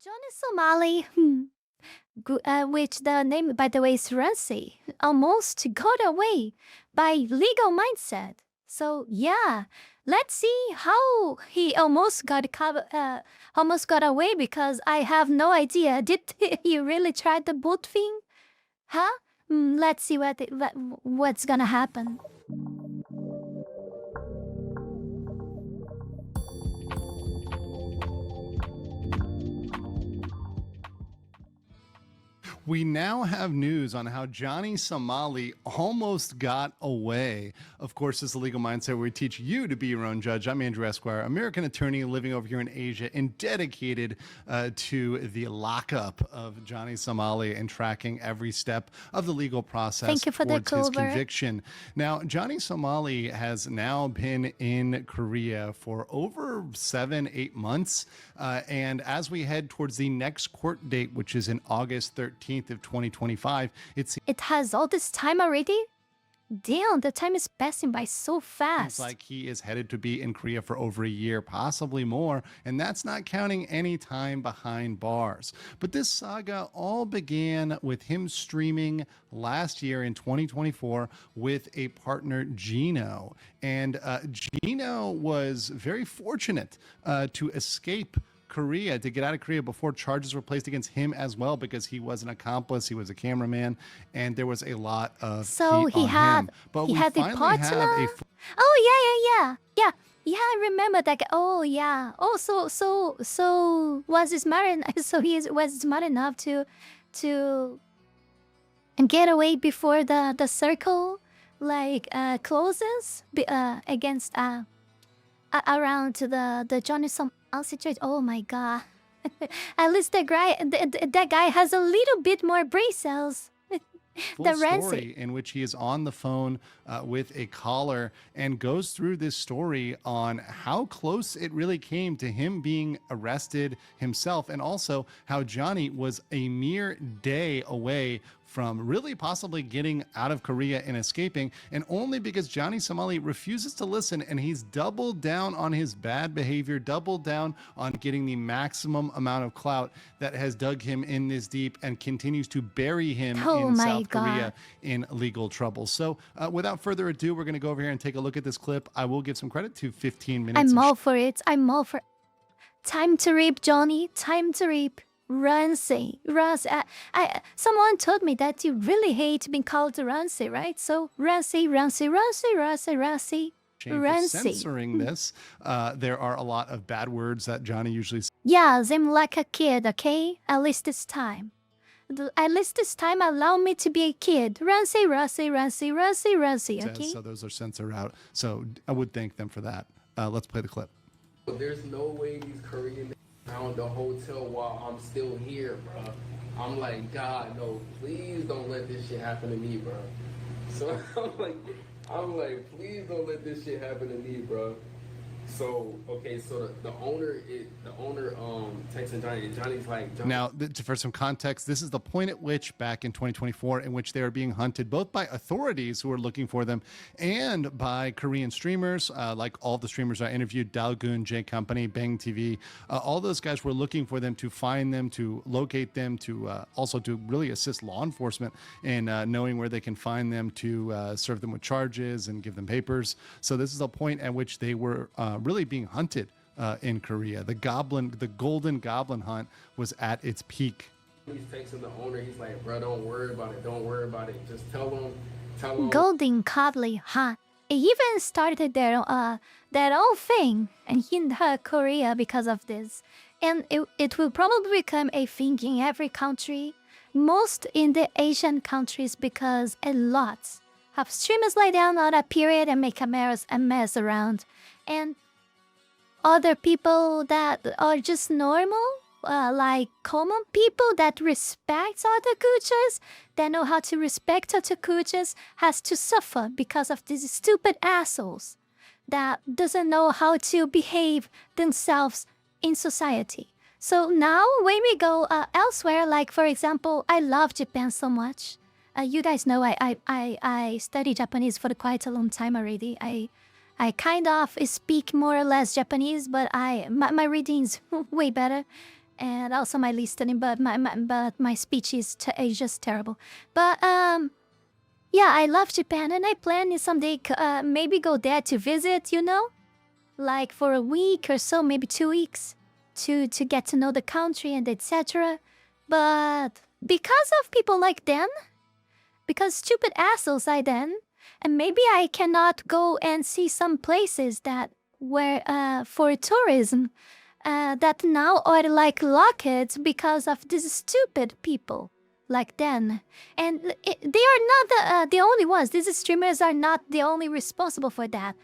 Johnny Somali, which the name, by the way, is Rancy, almost got away by legal mindset. So yeah, let's see how he almost got away because I have no idea. Did he really try the boot thing? Huh? Let's see what's gonna happen. We now have news on how Johnny Somali almost got away. Of course, this is a legal mindset where we teach you to be your own judge. I'm Andrew Esquire, American attorney living over here in Asia and dedicated to the lockup of Johnny Somali and tracking every step of the legal process. Thank you for towards that, his Clover. conviction. Now, Johnny Somali has now been in Korea for over 7-8 months. And as we head towards the next court date, which is in August 13th, of 2025. It has all this time already? Damn, the time is passing by so fast. It's like he is headed to be in Korea for over a year, possibly more, and that's not counting any time behind bars. But this saga all began with him streaming last year in 2024 with a partner, Gino. And Gino was very fortunate to escape Korea, to get out of Korea before charges were placed against him as well, because he was an accomplice, he was a cameraman, and there was a lot of heat he on had him. But he we had the finally partner. have a Yeah. I remember that guy. Oh yeah. Oh, so was he smart enough? So was smart enough to get away before the circle closes against around to the Johnny Somali situation. Oh my god. At least that guy has a little bit more brain cells. full story in which he is on the phone with a caller and goes through this story on how close it really came to him being arrested himself, and also how Johnny was a mere day away from really possibly getting out of Korea and escaping, and only because Johnny Somali refuses to listen, and he's doubled down on his bad behavior, doubled down on getting the maximum amount of clout that has dug him in this deep and continues to bury him in South Korea in legal trouble. So without further ado, we're going to go over here and take a look at this clip. I will give some credit to 15 minutes. I'm all for it. Time to reap, Johnny. Time to reap. Rancy. Someone told me that you really hate being called Rancy, right? So Rancy. Censoring this, there are a lot of bad words that Johnny usually says. Yeah, I'm like a kid, okay? At least this time. Allow me to be a kid. Rancy, okay? So those are censored out. So I would thank them for that. Let's play the clip. There's no way these Korean found the hotel while I'm still here, bro. I'm like, God, no, please don't let this shit happen to me, bro. So I'm like, please don't let this shit happen to me, bro. So okay, so the owner texting Johnny, and Johnny's like, now for some context, this is the point at which back in 2024 in which they are being hunted both by authorities who are looking for them and by Korean streamers, like all the streamers I interviewed, Dalgoon, J Company, Bang TV, all those guys were looking for them, to find them, to locate them, to also to really assist law enforcement in knowing where they can find them, to serve them with charges and give them papers. So this is a point at which they were really being hunted in Korea. The golden goblin hunt was at its peak. He's texting the owner. He's like, bro, don't worry about it. Just tell him. Golden goblin hunt. It even started their own thing in Korea because of this. And it will probably become a thing in every country. Most in the Asian countries, because a lot have streamers lie down on a period and make a mess around. And other people that are just normal, like common people that respect other cultures, that know how to respect other cultures, has to suffer because of these stupid assholes that doesn't know how to behave themselves in society. So now when we go elsewhere, like for example, I love Japan so much. You guys know I studied Japanese for quite a long time already. I kind of speak more or less Japanese, but my reading's way better. and also my listening, but my speech is just terrible. But yeah, I love Japan, and I plan someday maybe go there to visit. You know, like for a week or so, maybe 2 weeks, to get to know the country and etc. But because of people like them, because stupid assholes like them, and maybe I cannot go and see some places that were for tourism that now are like locked because of these stupid people like them. And they are not the only ones. These streamers are not the only responsible for that.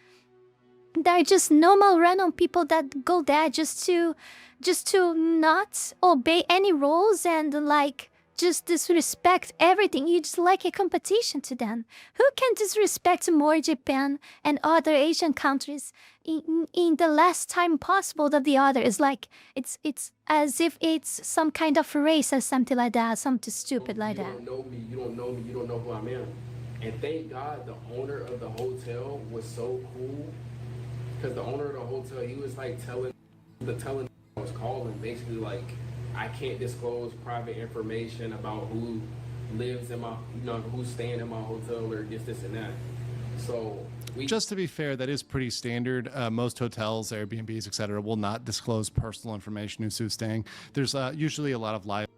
They're just normal random people that go there just to not obey any rules and like just disrespect everything. You just like a competition to them. Who can disrespect more Japan and other Asian countries in the last time possible that the other is like it's as if it's some kind of race or something like that, something stupid like that. You don't know me, you don't know me, you don't know who I am. And thank God the owner of the hotel was so cool, because the owner of the hotel, he was like telling I was calling basically like, I can't disclose private information about who lives in my, who's staying in my hotel or this and that. So just to be fair, that is pretty standard. Most hotels, Airbnbs, etc., will not disclose personal information who's staying. There's usually a lot of live.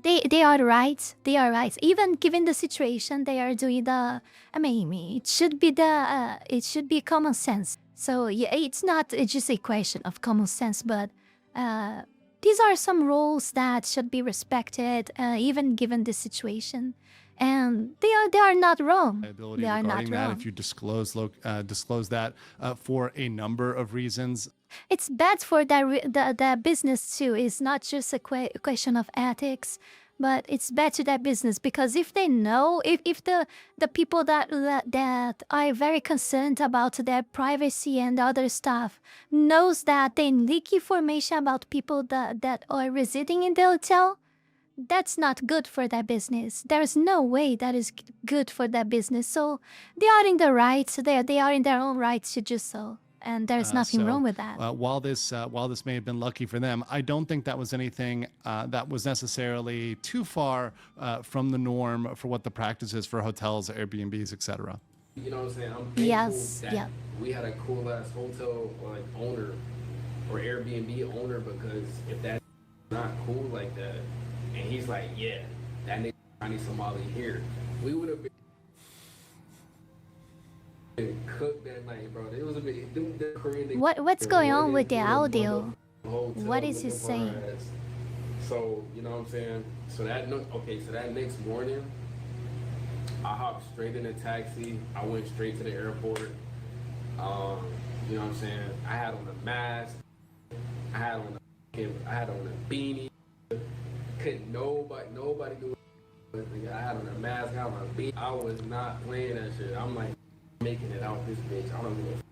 They are right. They are right. Even given the situation, they are doing the. I mean, it should be common sense. So yeah, it's not just a question of common sense, but these are some rules that should be respected, even given the situation. And they are not wrong. They are not wrong. That if you disclose that for a number of reasons. It's bad for the business too. It's not just a question of ethics, but it's bad to that business, because if they know, if the people that are very concerned about their privacy and other stuff knows that they leak information about people that are residing in the hotel, that's not good for that business. There's no way that is good for that business. So they are in the rights. They are in their own rights to do so. And there's nothing wrong with that. While this may have been lucky for them, I don't think that was anything that was necessarily too far from the norm for what the practice is for hotels, Airbnbs, etc. You know what I'm saying? I'm thankful that we had a cool ass hotel like owner or Airbnb owner, because if that's not cool like that, and he's like, yeah, that nigga Chinese Somali here, we would have been cooked that night, bro. It was a bit. The Korean. What's going on with the audio? What is he saying? So you know what I'm saying. So that next morning, I hopped straight in a taxi. I went straight to the airport. You know what I'm saying. I had on a mask. I had on a beanie. Couldn't nobody do it. I had on a mask. I had on a beanie. I was not playing that shit. I'm like, making it out this bitch. I don't give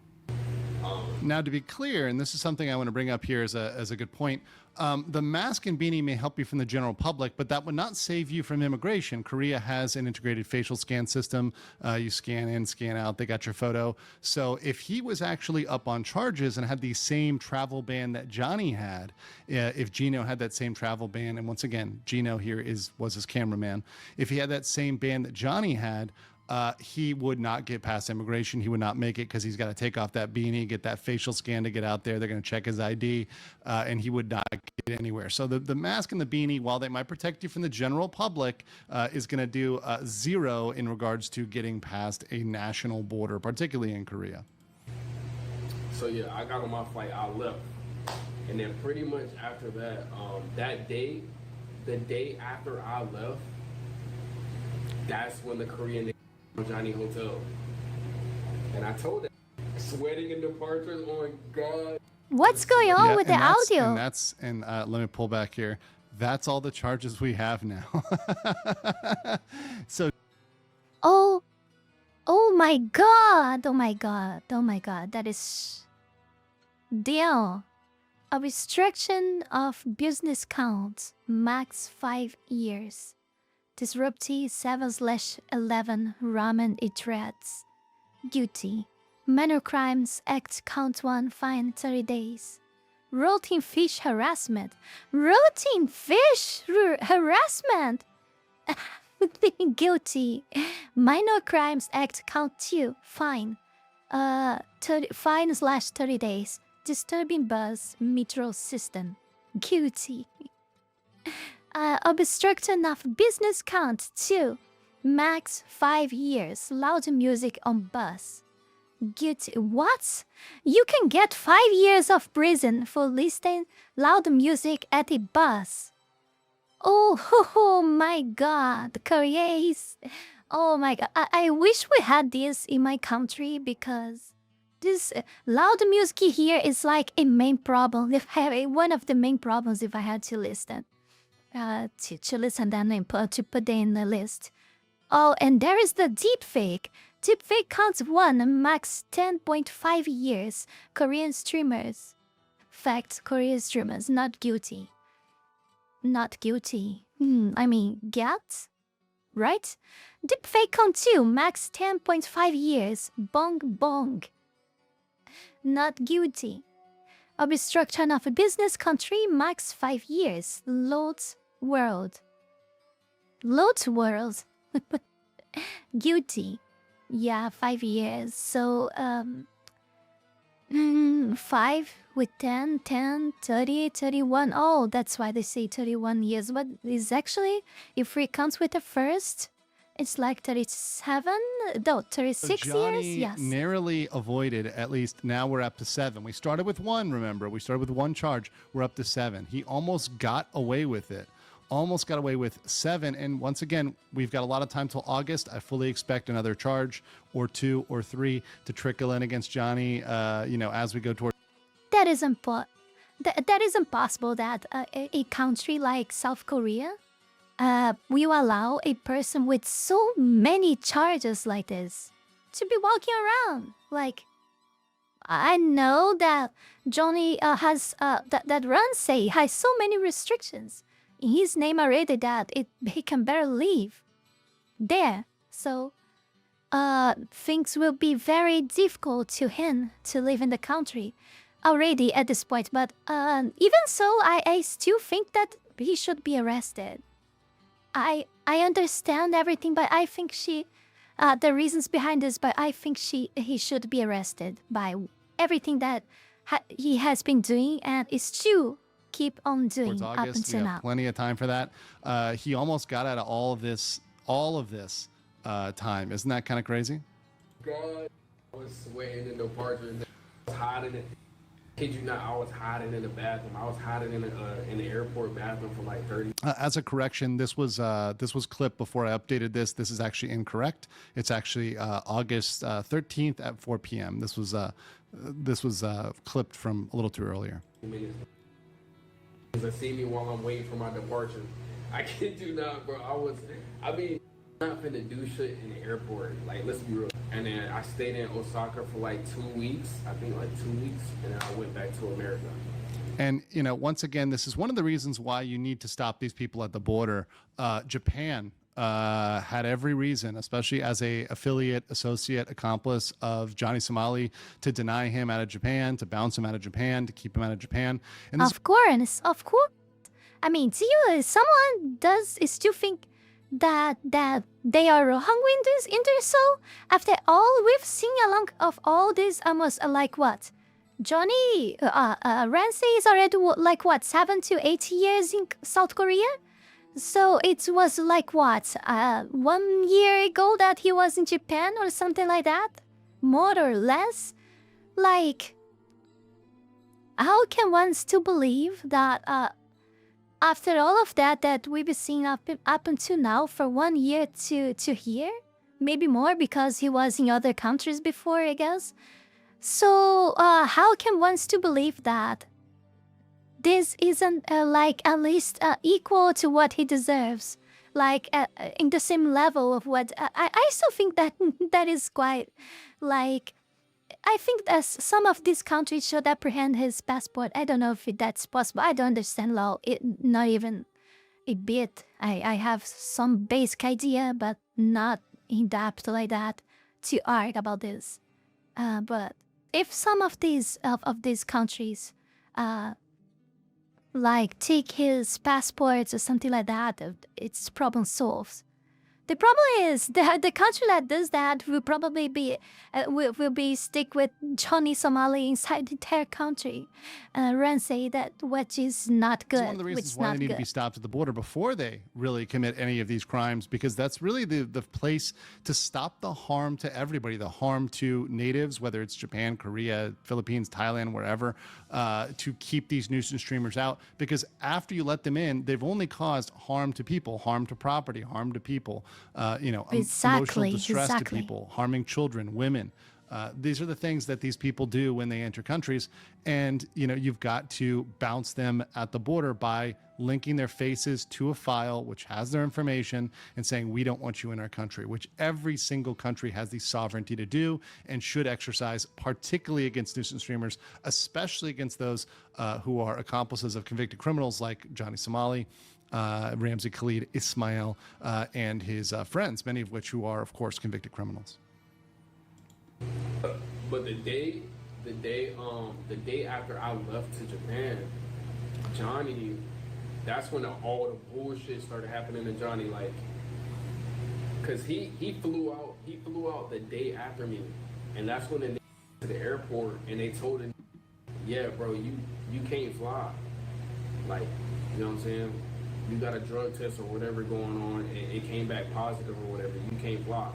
a Now, to be clear, and this is something I want to bring up here as a good point, the mask and beanie may help you from the general public, but that would not save you from immigration. Korea has an integrated facial scan system. You scan in, scan out, they got your photo. So if he was actually up on charges and had the same travel ban that Johnny had, if Gino had that same travel ban, and once again, Gino here was his cameraman, if he had that same ban that Johnny had, he would not get past immigration. He would not make it because he's got to take off that beanie, get that facial scan to get out there. They're going to check his ID, and he would not get anywhere. So the mask and the beanie, while they might protect you from the general public, is going to do zero in regards to getting past a national border, particularly in Korea. So yeah, I got on my flight. I left, and then pretty much after that, the day after I left, that's when the Korean Johnny Hotel. And I told them, sweating in departures, oh my God. What's going on with the audio? And let me pull back here. That's all the charges we have now. So. Oh my God. Oh my God. Oh my God. That is deal. A restriction of business counts, max 5 years. Disruptee 7/11 Ramen Eatreads. Guilty. Minor crimes act count 1, fine 30 days. Routine fish harassment. Routine fish harassment. Guilty. Minor Crimes Act count 2. Fine. 30 days. Disturbing bus metro system. Guilty. Obstruction of business count 2. Max 5 years. Loud music on bus. Guilty. What? You can get 5 years of prison for listening loud music at a bus. Oh my god. Korea is... Oh my god. I wish we had this in my country because this loud music here is like a main problem. One of the main problems if I had to listen. To listen and to put in the list. Oh, and there is the deepfake. Deepfake counts 1, max 10.5 years. Korean streamers. Fact, Korean streamers, not guilty. Not guilty. I mean, get? Right? Deepfake count 2, max 10.5 years. Bong bong. Not guilty. Obstruction of a business country, max 5 years. Loads world. Loads world. Guilty. Yeah, 5 years. So, 5 with 10, 10, 30, 31. Oh, that's why they say 31 years. But is actually, if we count with the first, it's like 37? No, 36 so Johnny years? Yes. narrowly avoided, at least now we're up to 7. We started with 1, remember? We started with 1 charge. We're up to 7. He almost got away with it. Almost got away with 7. And once again, we've got a lot of time till August. I fully expect another charge or 2 or 3 to trickle in against Johnny, as we go toward. That is that is impossible that a country like South Korea will allow a person with so many charges like this to be walking around. Like, I know that Johnny has that Ransay has so many restrictions in his name already that he can barely live there. So things will be very difficult to him to live in the country already at this point. But even so, I still think that he should be arrested. I understand everything, but I think the reasons behind this, but I think he should be arrested by everything that he has been doing and is still keep on doing August, up until now. Plenty of time for that. He almost got out of all of this time. Isn't that kind of crazy? God, I was sweating in the apartment. I was hiding it. Kid you not, I was hiding in the bathroom. I was hiding in the airport bathroom for like 30. As a correction, this was clipped before I updated this. This is actually incorrect. It's actually August 13th at 4 p.m. This was clipped from a little too earlier. Because see me while I'm waiting for my departure. I kid you not, bro. I mean, I'm not finna do shit in the airport. Like, let's be real. And then I stayed in Osaka for like 2 weeks. I think like 2 weeks. And then I went back to America. And, once again, this is one of the reasons why you need to stop these people at the border. Japan had every reason, especially as a affiliate, associate, accomplice of Johnny Somali, to deny him out of Japan, to bounce him out of Japan, to keep him out of Japan. And Of course. I mean, do you, someone still think that they are wrong in this so? After all we've seen along of all this, almost like what? Johnny Ransay is already like what, 7 to 8 years in South Korea? So it was like what, 1 year ago that he was in Japan or something like that? More or less? Like, how can one still believe that after all of that we've been seeing up until now for 1 year to here? Maybe more because he was in other countries before, I guess. So how can one still believe that this isn't like at least equal to what he deserves, like in the same level of what I still think that that is quite like, I think that some of these countries should apprehend his passport. I don't know if that's possible. I don't understand law, not even a bit. I have some basic idea, but not in depth like that to argue about this. But if some of these countries like take his passports or something like that, it's problem solved. The problem is the country that does that will probably be will be stick with Johnny Somali inside the entire country. Ren say that which is not good. It's one of the reasons why they need to be stopped at the border before they really commit any of these crimes, because that's really the place to stop the harm to everybody, the harm to natives, whether it's Japan, Korea, Philippines, Thailand, wherever, to keep these nuisance streamers out. Because after you let them in, they've only caused harm to people, harm to property, harm to people. Emotional distress to people, harming children, women. These are the things that these people do when they enter countries. And, you've got to bounce them at the border by linking their faces to a file which has their information and saying, we don't want you in our country, which every single country has the sovereignty to do and should exercise, particularly against nuisance streamers, especially against those who are accomplices of convicted criminals like Johnny Somali, Ramzi Khalid, Ismail, and his friends, many of which who are, of course, convicted criminals. But the day after I left to Japan, Johnny, that's when all the bullshit started happening to Johnny. Like, cause he flew out the day after me, and that's when they went to the airport and they told him, yeah, bro, you can't fly. Like, you know what I'm saying? You got a drug test or whatever going on, and it came back positive or whatever. You can't fly.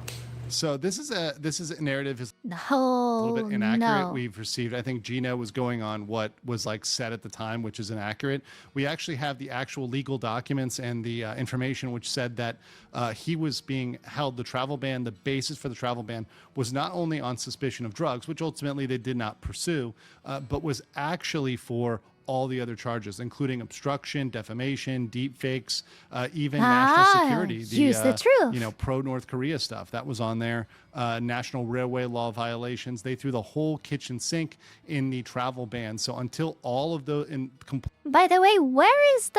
So this is a narrative is a little bit inaccurate. We've received, I think Gina was going on what was like said at the time, which is inaccurate. We actually have the actual legal documents and the information which said that he was being held, the travel ban, the basis for the travel ban was not only on suspicion of drugs, which ultimately they did not pursue, but was actually for all the other charges, including obstruction, defamation, deep fakes, even national security. Use the truth. Pro-North Korea stuff that was on there. National railway law violations. They threw the whole kitchen sink in the travel ban. So until all of the By the way, where is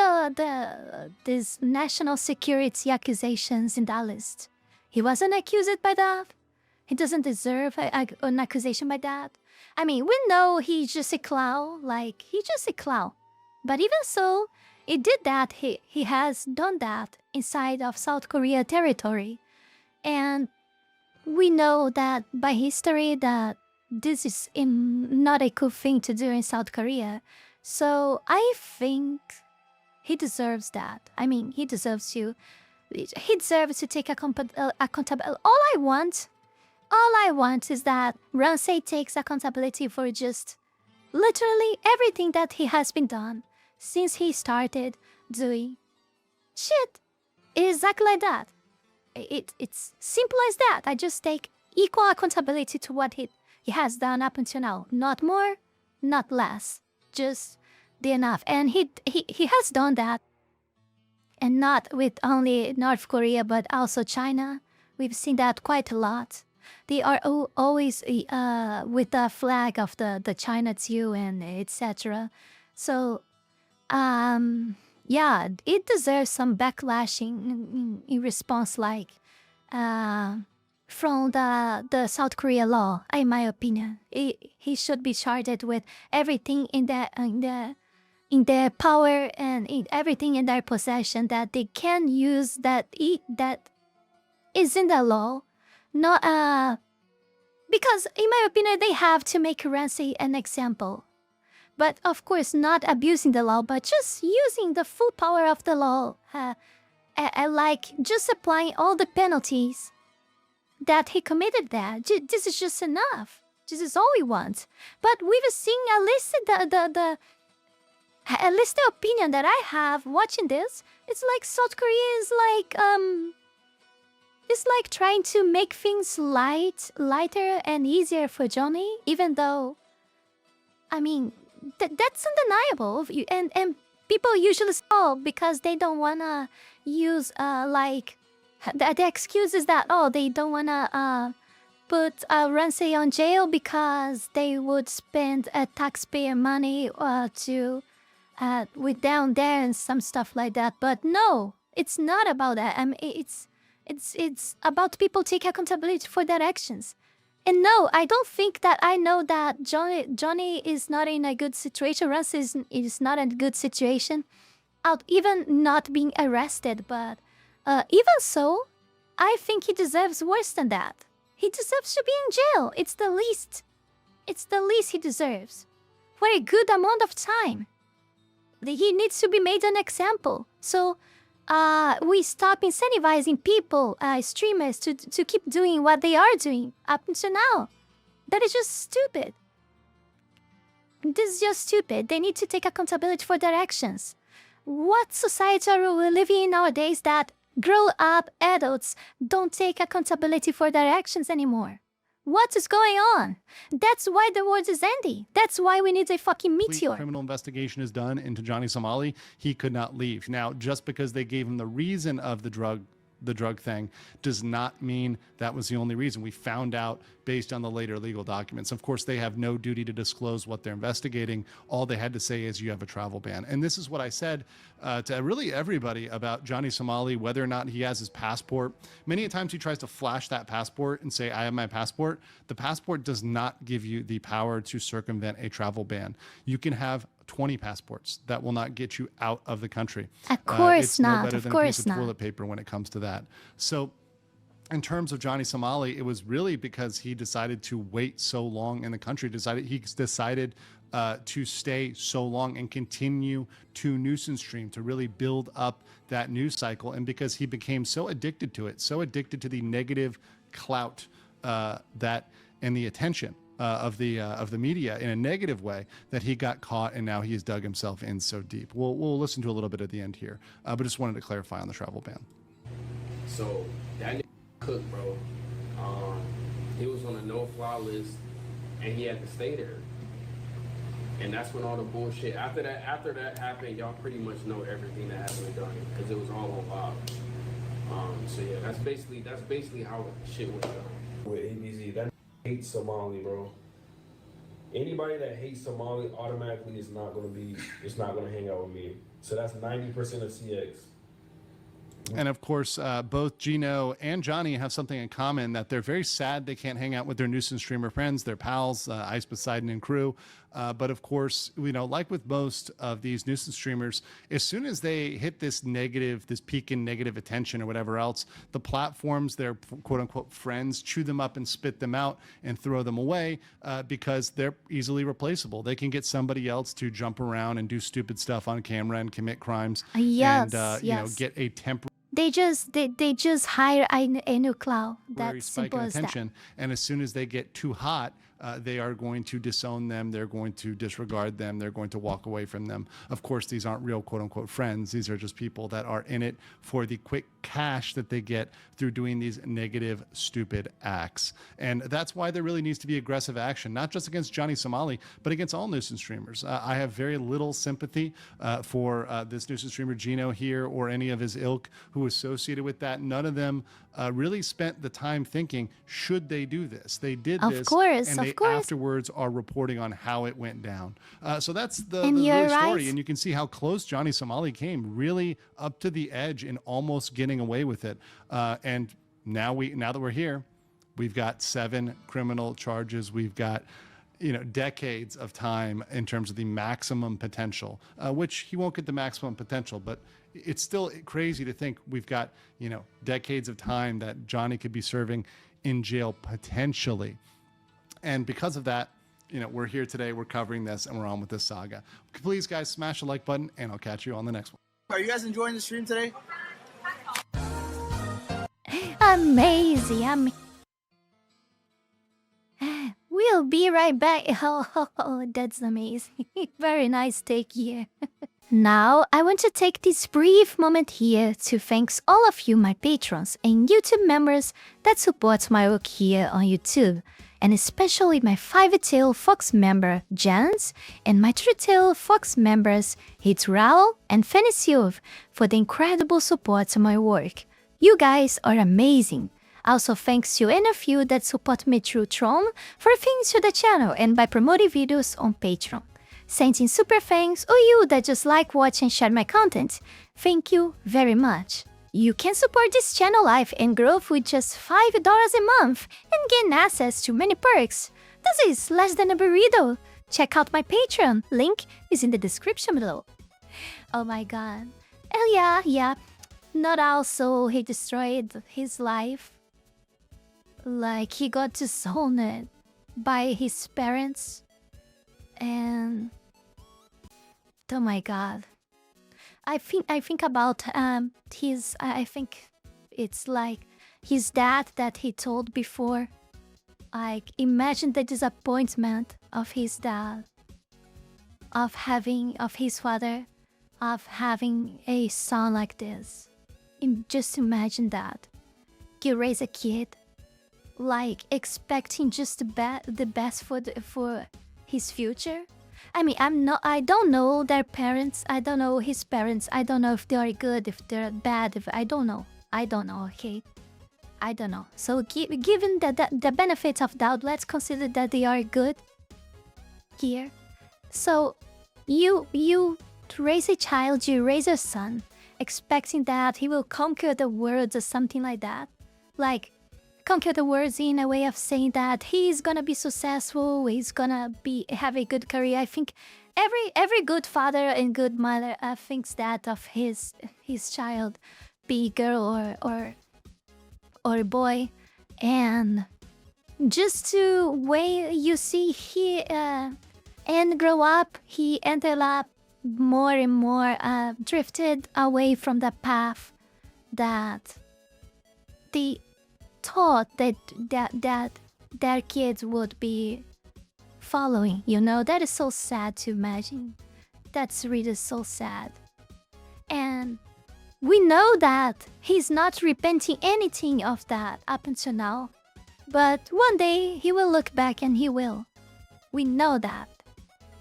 these national security accusations in that list? He wasn't accused by that. He doesn't deserve an accusation by that. I mean, we know he's just a clown, But even so, he did that. He has done that inside of South Korea territory. And we know that by history that this is not a cool thing to do in South Korea. So I think he deserves that. I mean, he deserves to take accountability. All I want is that Ramsey takes accountability for just literally everything that he has been done since he started doing shit. Exactly like that. It's simple as that. I just take equal accountability to what he has done up until now. Not more, not less. Just the enough. And he has done that. And not with only North Korea, but also China. We've seen that quite a lot. They are always with the flag of the China too, and etc. So, yeah, it deserves some backlashing in response, like from the South Korea law. In my opinion, he should be charged with everything in their power and everything in their possession that they can use that is in the law. Not because in my opinion they have to make Ramsey an example, but of course not abusing the law, but just using the full power of the law, like just applying all the penalties that he committed. That this is just enough. This is all we want. But we've seen at least the opinion that I have watching this. It's like South Korea is like It's like trying to make things lighter and easier for Johnny, even though, I mean, that's undeniable. And people usually fall because they don't wanna use the excuse is that they don't wanna put Ramsey on jail because they would spend taxpayer money to with down there and some stuff like that. But no, it's not about that. I mean, it's about people taking accountability for their actions. And no, I don't think that I know that Johnny is not in a good situation. Russ is not in a good situation. Out even not being arrested, but even so, I think he deserves worse than that. He deserves to be in jail. It's the least he deserves. For a good amount of time. He needs to be made an example. So we stop incentivizing people, streamers, to keep doing what they are doing up until now. That is just stupid. This is just stupid. They need to take accountability for their actions. What society are we living in nowadays that grown-up adults don't take accountability for their actions anymore? What is going on? That's why the world is ending. That's why we need a fucking meteor. Criminal investigation is done into Johnny Somali. He could not leave. Now, just because they gave him the reason of the drug thing does not mean that was the only reason. We found out based on the later legal documents. Of course, they have no duty to disclose what they're investigating. All they had to say is you have a travel ban. And this is what I said to really everybody about Johnny Somali, whether or not he has his passport. Many times he tries to flash that passport and say, I have my passport. The passport does not give you the power to circumvent a travel ban. You can have 20 passports. That will not get you out of the country. Of course it's no not. better Of than course a piece of not. toilet paper when it comes to that. So in terms of Johnny Somali, it was really because he decided to wait so long in the country. He decided to stay so long and continue to nuisance stream, to really build up that news cycle. And because he became so addicted to it, so addicted to the negative clout that and the attention of the media in a negative way, that he got caught, and now he has dug himself in so deep. We'll listen to a little bit at the end here, but just wanted to clarify on the travel ban. So that nigga cook, bro. He was on a no-fly list, and he had to stay there. And that's when all the bullshit. After that happened, y'all pretty much know everything that happened to Johnny, because it was all on live. So yeah, that's basically how shit went down. With ABZ, that hates Somali, bro. Anybody that hates Somali automatically is not gonna hang out with me. So that's 90% of CX. And of course, both Gino and Johnny have something in common, that they're very sad they can't hang out with their nuisance streamer friends, their pals, Ice Poseidon and crew. But of course, like with most of these nuisance streamers, as soon as they hit this peak in negative attention or whatever else, the platforms, their quote unquote friends, chew them up and spit them out and throw them away because they're easily replaceable. They can get somebody else to jump around and do stupid stuff on camera and commit crimes. Yes, and get a temporary. They just hire a new clown. That's simple as that. And as soon as they get too hot, they are going to disown them. They're going to disregard them. They're going to walk away from them. Of course, these aren't real quote unquote friends. These are just people that are in it for the quick cash that they get through doing these negative, stupid acts. And that's why there really needs to be aggressive action, not just against Johnny Somali, but against all nuisance streamers. I have very little sympathy for this nuisance streamer Gino here, or any of his ilk who associated with that. None of them really spent the time thinking, should they do this? They did this, and they afterwards are reporting on how it went down. So that's the real story. And you can see how close Johnny Somali came, really up to the edge and almost getting away with it. And now that we're here, we've got 7 criminal charges. We've got decades of time in terms of the maximum potential, which he won't get the maximum potential, but it's still crazy to think we've got, decades of time that Johnny could be serving in jail potentially. And because of that, we're here today, we're covering this, and we're on with this saga. Please, guys, smash the like button, and I'll catch you on the next one. Are you guys enjoying the stream today? Amazing. We'll be right back. Oh, that's amazing. Very nice take here. Now, I want to take this brief moment here to thank all of you, my patrons and YouTube members that support my work here on YouTube, and especially my 5-tail Fox member, Jans, and my 3-tail Fox members, Heath Rowell and Fenny Sylvy, for the incredible support to my work. You guys are amazing. Also, thanks to any of you that support me through Tron for things to the channel and by promoting videos on Patreon. Sending super thanks, or you that just like watch and share my content. Thank you very much. You can support this channel life and growth with just $5 a month and gain access to many perks. This is less than a burrito. Check out my Patreon. Link is in the description below. Oh my god. Oh yeah. Not also he destroyed his life. Like he got disowned by his parents. And oh my god. I think about his I think it's like his dad that he told before. Like imagine the disappointment of his dad, of his father, of having a son like this. Just imagine that. You raise a kid, like expecting just the best for his future. I mean, I don't know their parents. I don't know his parents. I don't know if they are good, if they're bad. I don't know. Okay, I don't know. So given the benefits of doubt, let's consider that they are good here. So you raise a child, you raise a son, expecting that he will conquer the world or something like that. Like conquer the world in a way of saying that he's gonna be successful, he's gonna have a good career. I think every good father and good mother thinks that of his child, be girl or boy. And just to way you see he and grow up, he ended up more and more drifted away from the path that the thought that their kids would be following. You know, that is so sad to imagine. That's really so sad. And we know that he's not repenting anything of that up until now. But one day he will look back and he will. We know that.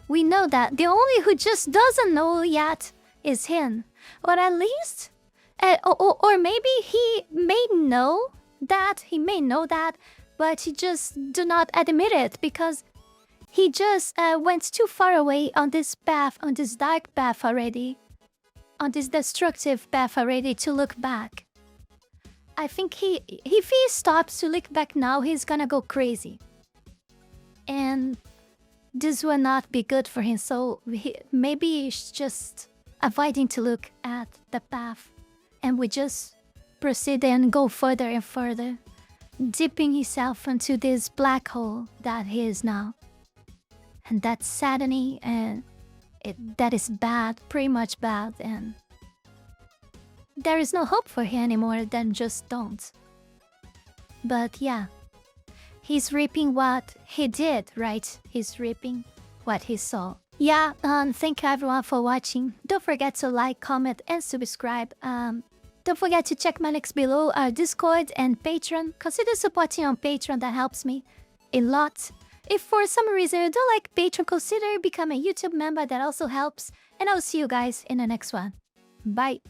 We know that. The only who just doesn't know yet is him. Or at least... or maybe he may know that, but he just do not admit it because he just went too far away on this path, on this dark path already, on this destructive path already to look back. I think if he stops to look back now, he's gonna go crazy. And this will not be good for him, so maybe he's just avoiding to look at the path. And we just proceed and go further and further, dipping himself into this black hole that he is now. And that's saddening, and that is bad, pretty much bad, and there is no hope for him anymore than just don't. But yeah, he's reaping what he did, right? He's reaping what he saw. Yeah, thank you everyone for watching. Don't forget to like, comment, and subscribe. Don't forget to check my links below, our Discord and Patreon. Consider supporting on Patreon, that helps me a lot. If for some reason you don't like Patreon, consider becoming a YouTube member, that also helps. And I'll see you guys in the next one. Bye!